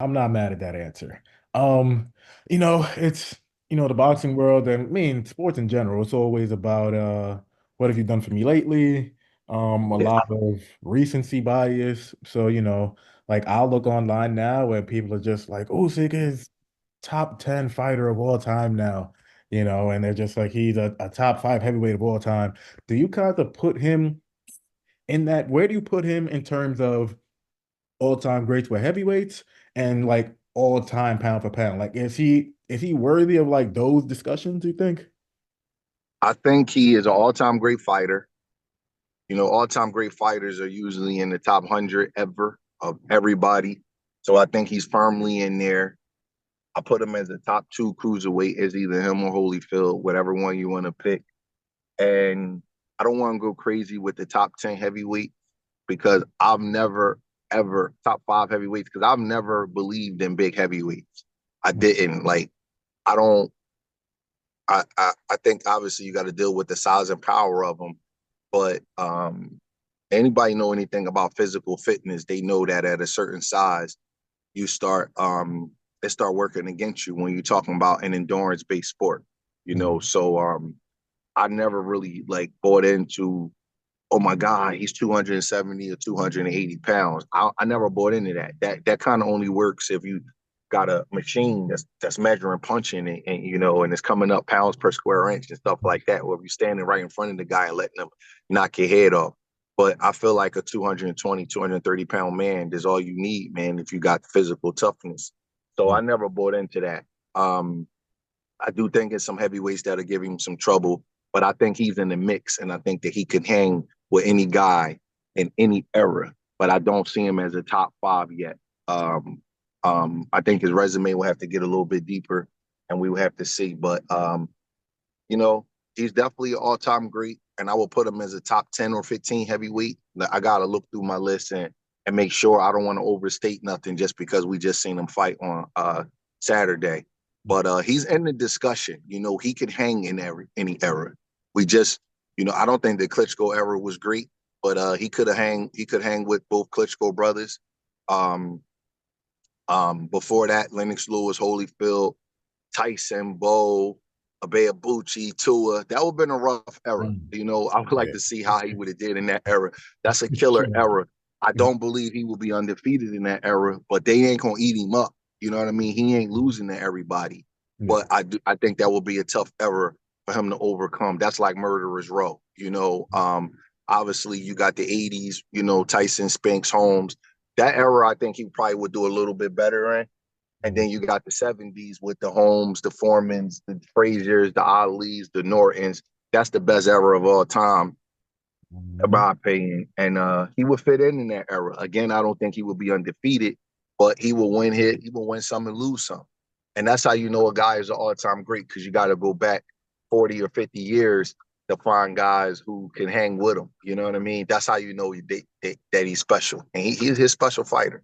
I'm not mad at that answer. Um, it's the boxing world and I mean sports in general, it's always about what have you done for me lately? A Yeah, lot of recency bias. So, like I'll look online now and people are just like, Usyk is top 10 fighter of all time now, and they're just like he's a top five heavyweight of all time. Do you kind of put him in that? Where do you put him in terms of all-time greats with heavyweights and like all-time pound for pound? Like, is he worthy of like those discussions, you think? I think he is an all-time great fighter. All-time great fighters are usually in the top 100 ever of everybody. So I think he's firmly in there. I put him as a top two cruiserweight, as either him or Holyfield, whatever one you want to pick. And I don't want to go crazy with the top 10 heavyweight because I've never, ever, top five heavyweights, because I've never believed in big heavyweights. I didn't. Like, I don't, I think obviously you got to deal with the size and power of them. But anybody know anything about physical fitness, they know that at a certain size, you start they start working against you when you're talking about an endurance based sport. Mhm. So I never really like bought into, oh my God, he's 270 or 280 pounds. I never bought into that. That kind of only works if you got a machine that's measuring punching and it's coming up pounds per square inch and stuff like that. Where you're standing right in front of the guy and letting him knock your head off. But I feel like a 220, 230 pound man is all you need, man, if you got physical toughness. So I never bought into that. Um, I do think it's some heavyweights that'll give him some trouble, but I think he's in the mix, and I think that he could hang with any guy in any era. But I don't see him as a top five yet. I think his resume will have to get a little bit deeper, and we will have to see. But you know, he's definitely an all-time great, and I will put him as a top 10 or 15 heavyweight. I gotta look through my list and make sure I don't want to overstate nothing just because we just seen him fight on Saturday. But he's in the discussion. He could hang in any era. We just, I don't think the Klitschko era was great, but he could hang with both Klitschko brothers. Um, Before that, Lennox Lewis, Holyfield, Tyson, Bo, Abeabuchi, Tua. That would have been a rough era. Mm. I would like Yeah. to see how he would have did in that era. That's a killer Sure. era. I don't believe he will be undefeated in that era, but they ain't gonna eat him up. You know what I mean? He ain't losing to everybody. But Yeah. I think that will be a tough era for him to overcome. That's like Murderer's Row. Obviously you got the '80s. Tyson, Spinks, Holmes. That era, I think he probably would do a little bit better in. And then you got the '70s with the Holmes, the Foremans, the Fraziers, the Alis, the Nortons. That's the best era of all time, in Mhm. my opinion. And he would fit in that era. Again, I don't think he would be undefeated, but he will win hit. He will win some and lose some. And that's how you know a guy is an all-time great, because you got to go back 40 or 50 years to find guys who can hang with him. You know what I mean? That's how you know that he's special. And he's his special fighter.